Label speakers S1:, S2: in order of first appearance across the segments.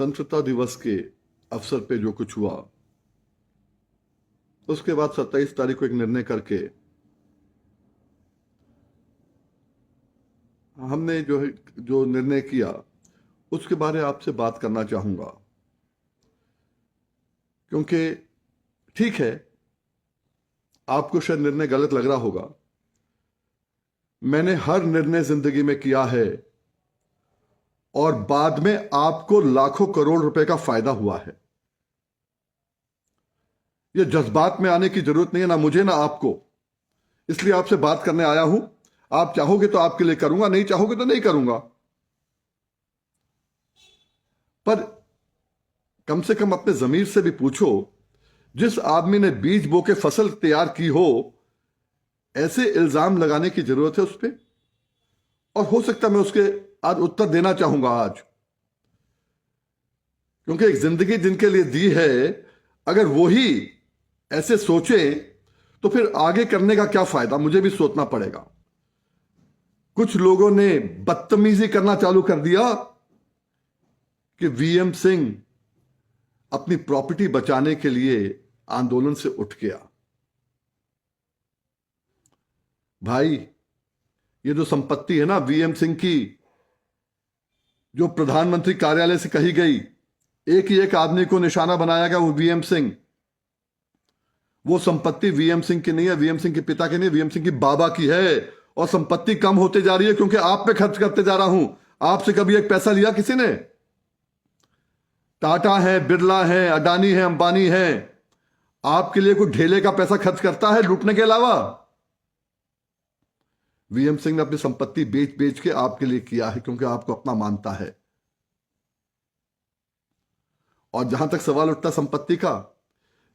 S1: गणतंत्रता दिवस के अवसर पे जो कुछ हुआ, उसके बाद 27 तारीख को एक निर्णय करके हमने जो निर्णय किया उसके बारे में आपसे बात करना चाहूंगा। क्योंकि ठीक है, आपको शायद निर्णय गलत लग रहा होगा, मैंने हर निर्णय जिंदगी में किया है और बाद में आपको लाखों करोड़ रुपए का फायदा हुआ है। यह जज्बात में आने की जरूरत नहीं है, ना मुझे ना आपको। इसलिए आपसे बात करने आया हूं। आप चाहोगे तो आपके लिए करूंगा, नहीं चाहोगे तो नहीं करूंगा। पर कम से कम अपने जमीर से भी पूछो, जिस आदमी ने बीज बो के फसल तैयार की हो, ऐसे इल्जाम लगाने की जरूरत है उस पर? और हो सकता मैं उसके आज उत्तर देना चाहूंगा आज, क्योंकि एक जिंदगी जिनके लिए दी है, अगर वो ही ऐसे सोचे तो फिर आगे करने का क्या फायदा, मुझे भी सोचना पड़ेगा। कुछ लोगों ने बदतमीजी करना चालू कर दिया कि वीएम सिंह अपनी प्रॉपर्टी बचाने के लिए आंदोलन से उठ गया। भाई, ये जो संपत्ति है ना वीएम सिंह की, जो प्रधानमंत्री कार्यालय से कही गई, एक ही एक आदमी को निशाना बनाया गया, वो वीएम सिंह। वो संपत्ति वीएम सिंह की नहीं है, वीएम सिंह के पिता की नहीं, वीएम सिंह की बाबा की है। और संपत्ति कम होते जा रही है क्योंकि आप पे खर्च करते जा रहा हूं। आपसे कभी एक पैसा लिया किसी ने? टाटा है, बिरला है, अडानी है, अंबानी है, आपके लिए कोई ढेले का पैसा खर्च करता है लूटने के अलावा? वीएम सिंह ने अपनी संपत्ति बेच बेच के आपके लिए किया है, क्योंकि आपको अपना मानता है। और जहां तक सवाल उठता संपत्ति का,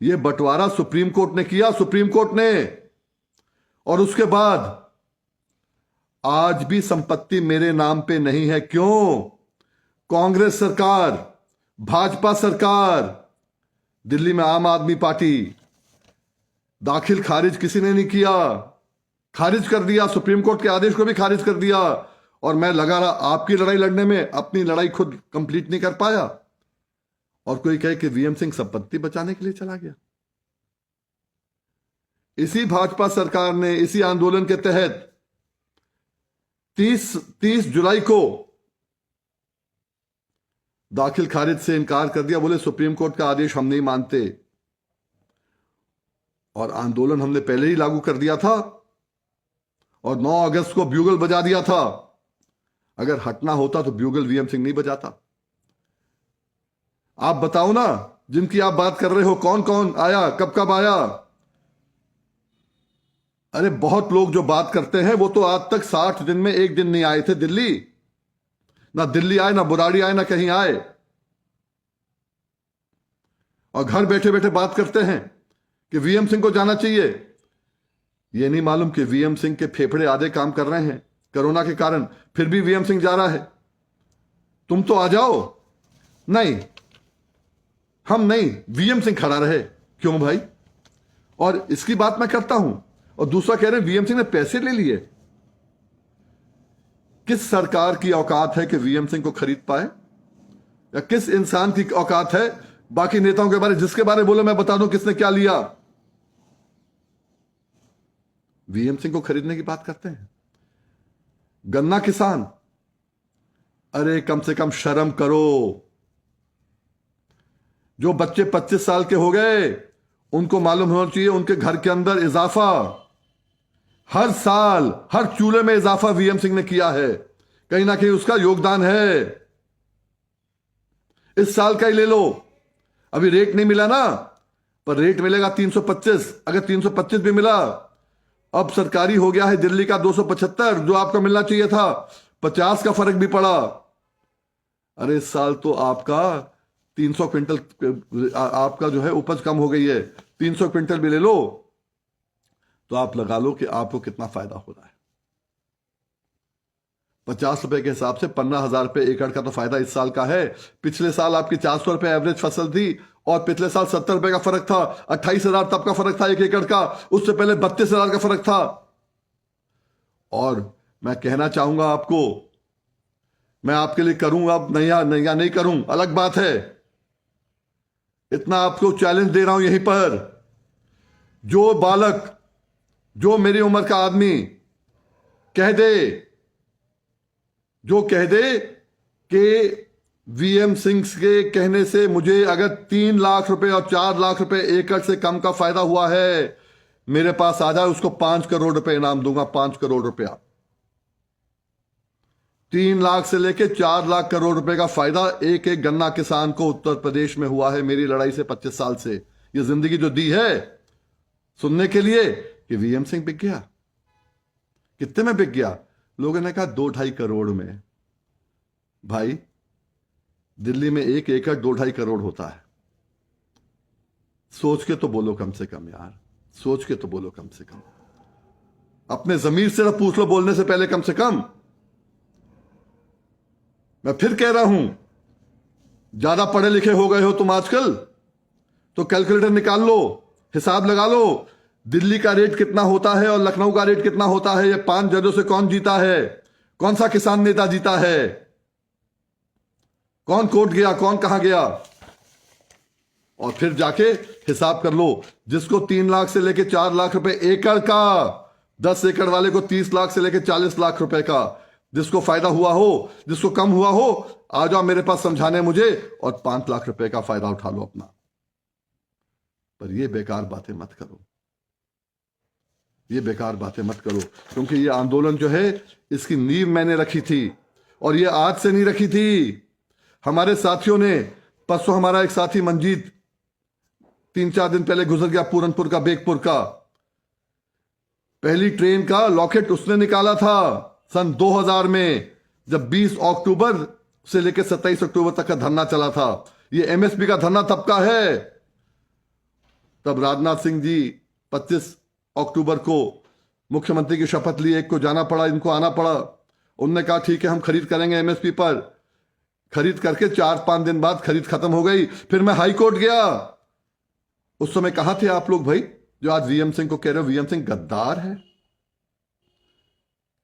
S1: यह बंटवारा सुप्रीम कोर्ट ने किया, सुप्रीम कोर्ट ने। और उसके बाद आज भी संपत्ति मेरे नाम पे नहीं है। क्यों? कांग्रेस सरकार, भाजपा सरकार, दिल्ली में आम आदमी पार्टी, दाखिल खारिज किसी ने नहीं किया, खारिज कर दिया, सुप्रीम कोर्ट के आदेश को भी खारिज कर दिया। और मैं लगा रहा आपकी लड़ाई लड़ने में, अपनी लड़ाई खुद कंप्लीट नहीं कर पाया। और कोई कहे कि वीएम सिंह संपत्ति बचाने के लिए चला गया। इसी भाजपा सरकार ने इसी आंदोलन के तहत 30 जुलाई को दाखिल खारिज से इनकार कर दिया। बोले सुप्रीम कोर्ट का आदेश हम नहीं मानते। और आंदोलन हमने पहले ही लागू कर दिया था और 9 अगस्त को ब्यूगल बजा दिया था। अगर हटना होता तो ब्यूगल वीएम सिंह नहीं बजाता। आप बताओ ना, जिनकी आप बात कर रहे हो, कौन कौन आया, कब कब आया? अरे बहुत लोग जो बात करते हैं वो तो आज तक 60 दिन में एक दिन नहीं आए थे दिल्ली। ना दिल्ली आए, ना बुराड़ी आए, ना कहीं आए। और घर बैठे बैठे बात करते हैं कि वीएम सिंह को जाना चाहिए। ये नहीं मालूम कि वीएम सिंह के फेफड़े आधे काम कर रहे हैं कोरोना के कारण, फिर भी वीएम सिंह जा रहा है। तुम तो आ जाओ। नहीं, हम नहीं, वीएम सिंह खड़ा रहे। क्यों भाई? और इसकी बात मैं करता हूं, और दूसरा कह रहे हैं वीएम सिंह ने पैसे ले लिए। किस सरकार की औकात है कि वीएम सिंह को खरीद पाए? या किस इंसान की औकात है? बाकी नेताओं के बारे, जिसके बारे बोलो मैं बता दूं किसने क्या लिया। वीएम सिंह को खरीदने की बात करते हैं। गन्ना किसान, अरे कम से कम शर्म करो। जो बच्चे 25 साल के हो गए, उनको मालूम होना चाहिए उनके घर के अंदर इजाफा, हर साल हर चूल्हे में इजाफा वीएम सिंह ने किया है। कहीं ना कहीं उसका योगदान है। इस साल का ही ले लो, अभी रेट नहीं मिला ना, पर रेट मिलेगा 325। अगर 325 भी मिला, अब सरकारी हो गया है दिल्ली का 275, जो आपका मिलना चाहिए था। 50 का फर्क भी पड़ा। अरे इस साल तो आपका 300 क्विंटल आपका जो है उपज कम हो गई है। 300 क्विंटल भी ले लो तो आप लगा लो कि आपको कितना फायदा हो रहा है। 50 रुपए के हिसाब से 15,000 रुपए एकड़ का तो फायदा इस साल का है। पिछले साल आपकी 400 रुपए एवरेज फसल थी और पिछले साल 70 रुपए का फर्क था। 28,000 तब का फर्क था 1 एकड़ का। उससे पहले 32,000 का फर्क था। और मैं कहना चाहूंगा आपको मैं आपके लिए करूं अब नहीं या नहीं करूं अलग बात है। इतना आपको चैलेंज दे रहा हूं यहीं पर, जो बालक, जो मेरी उम्र का आदमी कह दे, जो कह दे कि वीएम सिंह के कहने से मुझे अगर 3 लाख रुपए और 4 लाख रुपए एकड़ से कम का फायदा हुआ है, मेरे पास आ जाए, उसको 5 करोड़ रुपए इनाम दूंगा। 5 करोड़ रुपया, 3 लाख से लेके 4 लाख करोड़ रुपए का फायदा एक एक गन्ना किसान को उत्तर प्रदेश में हुआ है मेरी लड़ाई से 25 साल से। ये जिंदगी जो दी है सुनने के लिए कि वीएम सिंह बिक गया। कितने में बिक गया? लोगों ने कहा 2-2.5 करोड़ में। भाई, दिल्ली में 1 एकड़ 2-2.5 करोड़ होता है। सोच के तो बोलो कम से कम यार, सोच के तो बोलो कम से कम। अपने जमीर से ना पूछ लो बोलने से पहले कम से कम। मैं फिर कह रहा हूं, ज्यादा पढ़े लिखे हो गए हो तुम आजकल, तो कैलकुलेटर निकाल लो, हिसाब लगा लो, दिल्ली का रेट कितना होता है और लखनऊ का रेट कितना होता है। ये 5 जजों से कौन जीता है? कौन सा किसान नेता जीता है? कौन कोर्ट गया, कौन कहां गया? और फिर जाके हिसाब कर लो। जिसको 3 लाख से लेके 4 लाख रुपए एकड़ का, 10 एकड़ वाले को 30 लाख से लेके 40 लाख रुपए का, जिसको फायदा हुआ हो, जिसको कम हुआ हो, आ जाओ मेरे पास समझाने मुझे, और 5 लाख रुपए का फायदा उठा लो अपना। पर ये बेकार बातें मत करो, ये बेकार बातें मत करो, क्योंकि ये आंदोलन जो है इसकी नींव मैंने रखी थी, और ये आज से नहीं रखी थी। हमारे साथियों ने, परसों हमारा एक साथी मंजीत 3-4 दिन पहले गुजर गया, पूरनपुर का, बेगपुर का। पहली ट्रेन का लॉकेट उसने निकाला था सन 2000 में, जब 20 अक्टूबर से लेकर 27 अक्टूबर तक का धरना चला था। ये एमएसपी का धरना तब का है। तब राजनाथ सिंह जी 25 अक्टूबर को मुख्यमंत्री की शपथ ली, एक को जाना पड़ा, इनको आना पड़ा। उन्होंने कहा ठीक है हम खरीद करेंगे एमएसपी पर। खरीद करके 4-5 दिन बाद खरीद खत्म हो गई। फिर मैं हाई कोर्ट गया। उस समय कहां थे आप लोग भाई, जो आज वीएम सिंह को कह रहे हो वीएम सिंह गद्दार है?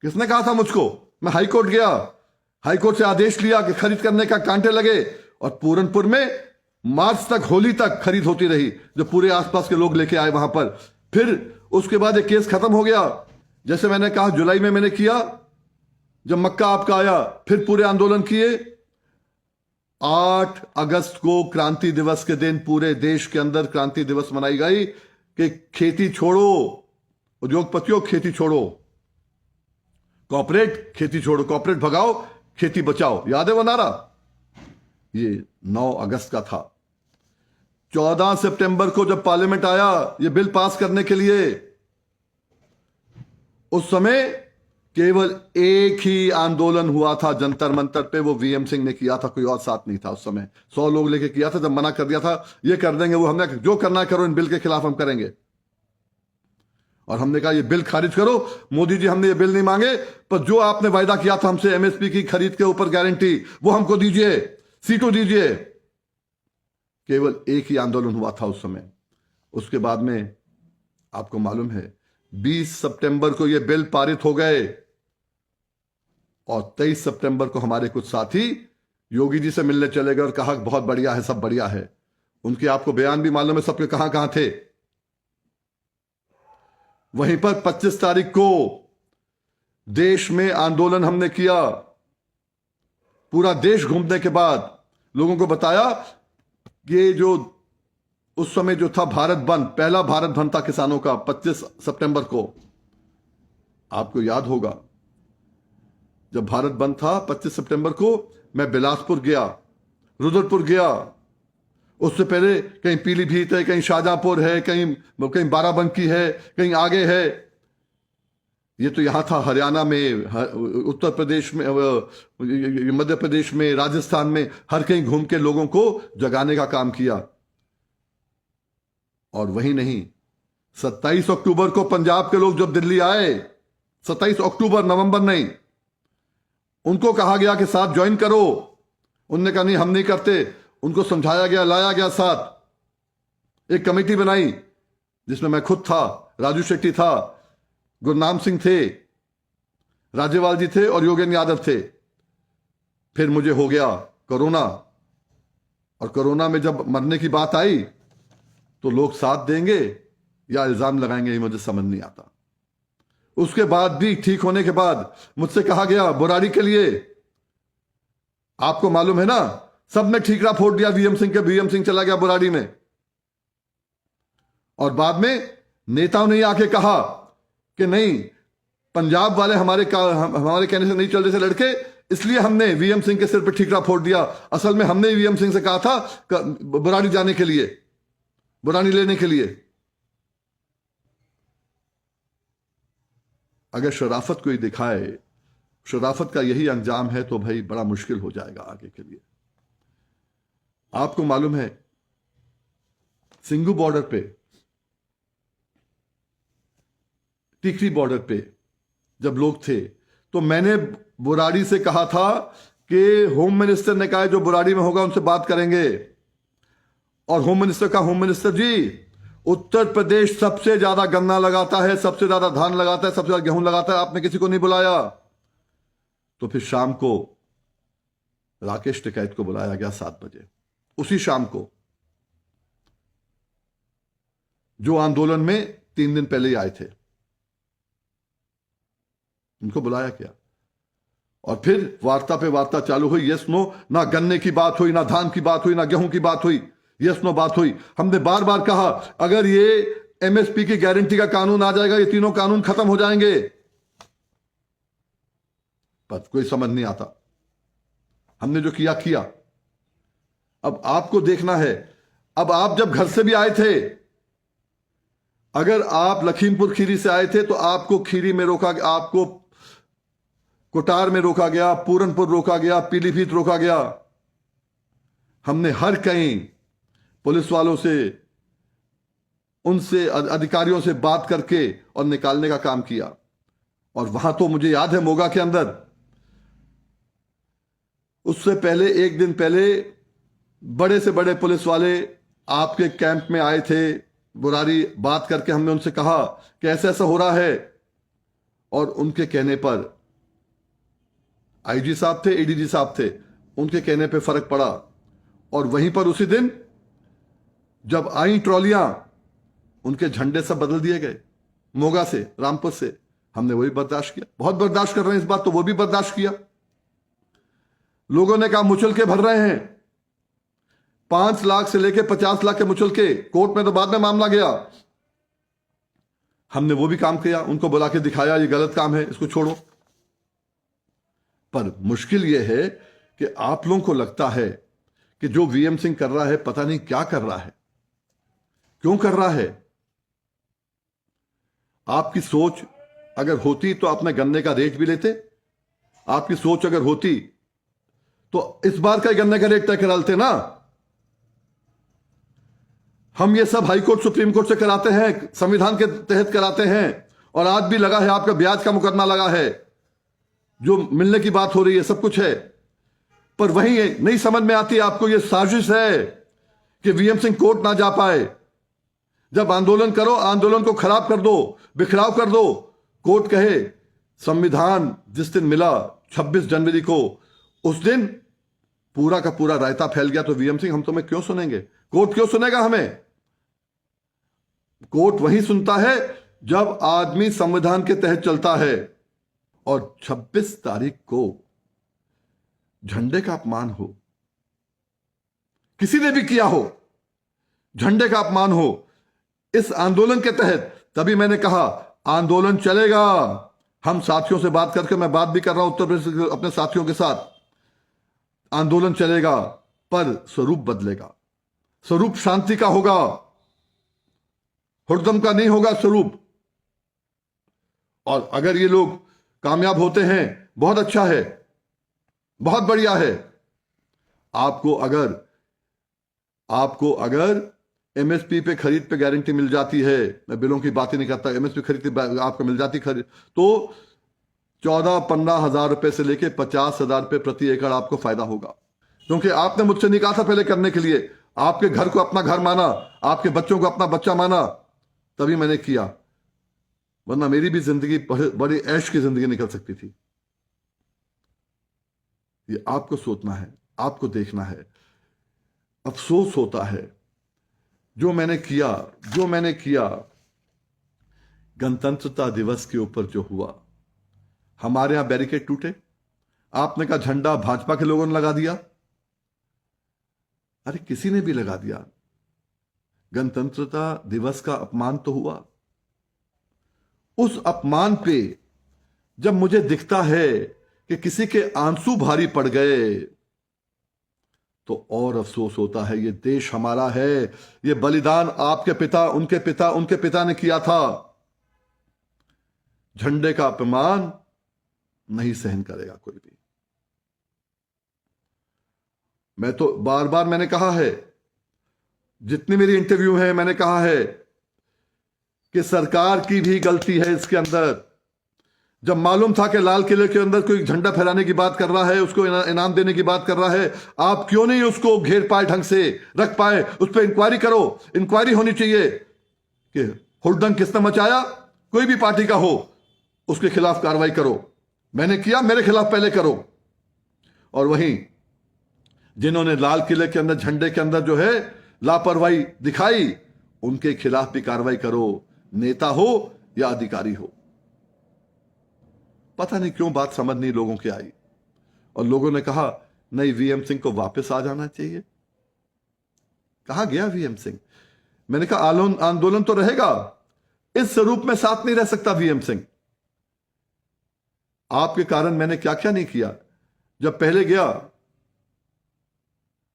S1: किसने कहा था मुझको? मैं हाई कोर्ट गया, हाई कोर्ट से आदेश लिया कि खरीद करने का, कांटे लगे, और पूरनपुर में मार्च तक, होली तक खरीद होती रही, जो पूरे आसपास के लोग लेके आए वहां पर। फिर उसके बाद एक केस खत्म हो गया। जैसे मैंने कहा जुलाई में मैंने किया, जब मक्का आपका आया, फिर पूरे आंदोलन किए। 8 अगस्त को क्रांति दिवस के दिन पूरे देश के अंदर क्रांति दिवस मनाई गई कि खेती छोड़ो, उद्योगपतियों खेती छोड़ो, कॉर्पोरेट खेती छोड़ो, कॉर्पोरेट भगाओ, खेती बचाओ। याद है वो नारा? ये 9 अगस्त का था। 14 सितंबर को जब पार्लियामेंट आया ये बिल पास करने के लिए, उस समय केवल एक ही आंदोलन हुआ था जंतर मंतर पे, वो वीएम सिंह ने किया था, कोई और साथ नहीं था उस समय। 100 लोग लेके किया था। जब मना कर दिया था ये कर देंगे, वो हमने जो करना है करो, इन बिल के खिलाफ हम करेंगे। और हमने कहा ये बिल खारिज करो। मोदी जी हमने ये बिल नहीं मांगे, पर जो आपने वायदा किया था हमसे एमएसपी की खरीद के ऊपर गारंटी, वो हमको दीजिए, सीटों दीजिए। केवल एक ही आंदोलन हुआ था उस समय। उसके बाद में आपको मालूम है 20 सितंबर को ये बिल पारित हो गए, और 23 सितंबर को हमारे कुछ साथी योगी जी से मिलने चले गए और कहा बहुत बढ़िया है, सब बढ़िया है। उनके आपको बयान भी मालूम है सबके, कहां कहां थे। वहीं पर 25 तारीख को देश में आंदोलन हमने किया। पूरा देश घूमने के बाद लोगों को बताया कि जो उस समय जो था भारत बंद, पहला भारत बंद था किसानों का 25 सितंबर को। आपको याद होगा जब भारत बंद था 25 सितंबर को, मैं बिलासपुर गया, रुद्रपुर गया, उससे पहले कहीं पीलीभीत है, कहीं शाहजहांपुर है, कहीं बाराबंकी है, कहीं आगे है। ये तो यहां था हरियाणा में, उत्तर प्रदेश में, मध्य प्रदेश में, राजस्थान में, हर कहीं घूम के लोगों को जगाने का काम किया। और वही नहीं, 27 अक्टूबर को पंजाब के लोग जब दिल्ली आए, 27 अक्टूबर, नवंबर नहीं, उनको कहा गया कि साथ ज्वाइन करो। उनने कहा नहीं हम नहीं करते। उनको समझाया गया, लाया गया साथ। एक कमेटी बनाई जिसमें मैं खुद था, राजू शेट्टी था, गुरनाम सिंह थे, राज्यपाल जी थे और योगेंद्र यादव थे। फिर मुझे हो गया कोरोना, और कोरोना में जब मरने की बात आई तो लोग साथ देंगे या इल्जाम लगाएंगे, ये मुझे समझ नहीं आता। उसके बाद भी ठीक होने के बाद मुझसे कहा गया बुराड़ी के लिए, आपको मालूम है ना, सबने ठीकरा फोड़ दिया वीएम सिंह के, वीएम सिंह चला गया बुराड़ी में। और बाद में नेताओं ने आके कहा कि नहीं, पंजाब वाले हमारे कहने से नहीं चल रहे थे लड़के, इसलिए हमने वीएम सिंह के सिर पर ठीकरा फोड़ दिया। असल में हमने वीएम सिंह से कहा था बुराड़ी जाने के लिए, बुराड़ी लेने के लिए। अगर शराफत कोई दिखाए, शराफत का यही अंजाम है, तो भाई बड़ा मुश्किल हो जाएगा आगे के लिए। आपको मालूम है सिंगू बॉर्डर पे, टिकरी बॉर्डर पे जब लोग थे, तो मैंने बुराड़ी से कहा था कि होम मिनिस्टर ने कहा जो बुराड़ी में होगा उनसे बात करेंगे। और होम मिनिस्टर का, होम मिनिस्टर जी, उत्तर प्रदेश सबसे ज्यादा गन्ना लगाता है, सबसे ज्यादा धान लगाता है, सबसे ज्यादा गेहूं लगाता है, आपने किसी को नहीं बुलाया। तो फिर शाम को राकेश टिकैत को बुलाया गया 7 बजे, उसी शाम को, जो आंदोलन में 3 दिन पहले ही आए थे, उनको बुलाया गया। और फिर वार्ता पे वार्ता चालू हुई, यस नो, ना गन्ने की बात हुई, ना धान की बात हुई, ना गेहूं की बात हुई, यस नो बात हुई। हमने बार बार कहा अगर ये एमएसपी की गारंटी का कानून आ जाएगा, ये तीनों कानून खत्म हो जाएंगे, पर कोई समझ नहीं आता। हमने जो किया किया। अब आपको देखना है, अब आप जब घर से भी आए थे, अगर आप लखीमपुर खीरी से आए थे तो आपको खीरी में रोका, आपको कोटार में रोका गया, पूरनपुर रोका गया, पीलीभीत रोका गया। हमने हर कहीं पुलिस वालों से, उनसे, अधिकारियों से बात करके और निकालने का काम किया। और वहां तो मुझे याद है मोगा के अंदर, उससे पहले एक दिन पहले बड़े से बड़े पुलिस वाले आपके कैंप में आए थे बुराड़ी, बात करके हमने उनसे कहा कि ऐसा ऐसा हो रहा है। और उनके कहने पर आईजी साहब थे, एडीजी साहब थे, उनके कहने पे फर्क पड़ा। और वहीं पर उसी दिन जब आई ट्रॉलियां, उनके झंडे सब बदल दिए गए, मोगा से, रामपुर से। हमने वही बर्दाश्त किया, बहुत बर्दाश्त कर रहे हैं इस बात, तो वो भी बर्दाश्त किया। लोगों ने कहा मुचलके भर रहे हैं, 5 लाख से लेके 50 लाख के मुचलके, कोर्ट में तो बाद में मामला गया। हमने वो भी काम किया, उनको बुला के दिखाया ये गलत काम है, इसको छोड़ो। पर मुश्किल यह है कि आप लोगों को लगता है कि जो वीएम सिंह कर रहा है पता नहीं क्या कर रहा है, क्यों कर रहा है। आपकी सोच अगर होती तो अपने गन्ने का रेट भी लेते। आपकी सोच अगर होती तो इस बार का गन्ने का रेट तय करा लेते ना। हम ये सब हाईकोर्ट, सुप्रीम कोर्ट से कराते हैं, संविधान के तहत कराते हैं। और आज भी लगा है, आपका ब्याज का मुकदमा लगा है, जो मिलने की बात हो रही है, सब कुछ है। पर वहीं नहीं समझ में आती आपको, ये साजिश है कि वीएम सिंह कोर्ट ना जा पाए। जब आंदोलन करो, आंदोलन को खराब कर दो, बिखराव कर दो। कोर्ट कहे संविधान जिस दिन मिला 26 जनवरी को, उस दिन पूरा का पूरा रायता फैल गया, तो वीएम सिंह हम तुम्हें क्यों सुनेंगे, कोर्ट क्यों सुनेगा हमें। कोर्ट वही सुनता है जब आदमी संविधान के तहत चलता है। और 26 तारीख को झंडे का अपमान हो, किसी ने भी किया हो, झंडे का अपमान हो इस आंदोलन के तहत, तभी मैंने कहा आंदोलन चलेगा। हम साथियों से बात करके, मैं बात भी कर रहा हूं उत्तर प्रदेश के अपने साथियों के साथ, आंदोलन चलेगा, पर स्वरूप बदलेगा। स्वरूप शांति का होगा, हुड़दम का नहीं होगा स्वरूप। और अगर ये लोग कामयाब होते हैं, बहुत अच्छा है, बहुत बढ़िया है। आपको अगर एमएसपी पे खरीद पे गारंटी मिल जाती है, मैं बिलों की बात ही नहीं करता, एमएसपी खरीद आपको मिल जाती खरीद, तो 14-15 हजार रुपए से लेके 50 हजार रुपए प्रति एकड़ आपको फायदा होगा। क्योंकि आपने मुझसे नहीं कहा था पहले करने के लिए, आपके घर को अपना घर माना, आपके बच्चों को अपना बच्चा माना, तभी मैंने किया। वरना मेरी भी जिंदगी बड़ी ऐश की जिंदगी निकल सकती थी। ये आपको सोचना है, आपको देखना है। अफसोस होता है जो मैंने किया गणतंत्रता दिवस के ऊपर जो हुआ। हमारे यहां बैरिकेड टूटे, आपने कहा झंडा भाजपा के लोगों ने लगा दिया। अरे किसी ने भी लगा दिया, गणतंत्रता दिवस का अपमान तो हुआ। उस अपमान पे जब मुझे दिखता है कि किसी के आंसू भारी पड़ गए तो और अफसोस होता है। ये देश हमारा है, ये बलिदान आपके पिता, उनके पिता ने किया था। झंडे का अपमान नहीं सहन करेगा कोई भी। मैं तो बार बार मैंने कहा है, जितनी मेरी इंटरव्यू है मैंने कहा है कि सरकार की भी गलती है इसके अंदर। जब मालूम था कि लाल किले के अंदर कोई झंडा फहराने की बात कर रहा है, उसको इनाम देने की बात कर रहा है, आप क्यों नहीं उसको घेर पाए, ढंग से रख पाए? उस पर इंक्वायरी करो। इंक्वायरी होनी चाहिए कि हुड़दंग किसने मचाया, कोई भी पार्टी का हो, उसके खिलाफ कार्रवाई करो। मैंने किया, मेरे खिलाफ पहले करो। और वहीं जिन्होंने लाल किले के अंदर झंडे के अंदर जो है लापरवाही दिखाई, उनके खिलाफ भी कार्रवाई करो, नेता हो या अधिकारी हो। पता नहीं क्यों बात समझ नहीं लोगों की आई, और लोगों ने कहा नहीं वीएम सिंह को वापस आ जाना चाहिए। कहां गया वीएम सिंह? मैंने कहा आंदोलन तो रहेगा, इस स्वरूप में साथ नहीं रह सकता वीएम सिंह। आपके कारण मैंने क्या क्या नहीं किया। जब पहले गया,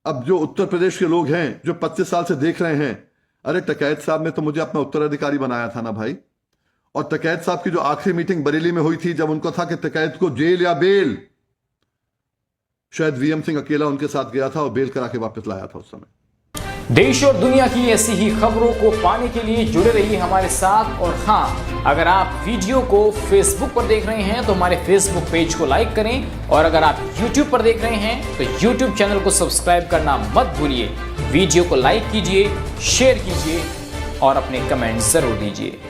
S1: अब जो उत्तर प्रदेश के लोग हैं जो 25 साल से देख रहे हैं, अरे टकैत साहब ने तो मुझे अपना उत्तराधिकारी बनाया था ना भाई। और टकैत साहब की जो आखिरी मीटिंग बरेली में हुई थी, जब उनको था कि टकैत को जेल या बेल, शायद वीएम सिंह अकेला उनके साथ गया था और बेल करा के वापस लाया था उस समय।
S2: देश और दुनिया की ऐसी ही खबरों को पाने के लिए जुड़े रहिए हमारे साथ। और हाँ, अगर आप वीडियो को फेसबुक पर देख रहे हैं तो हमारे फेसबुक पेज को लाइक करें, और अगर आप यूट्यूब पर देख रहे हैं तो यूट्यूब चैनल को सब्सक्राइब करना मत भूलिए। वीडियो को लाइक कीजिए, शेयर कीजिए और अपने कमेंट जरूर दीजिए।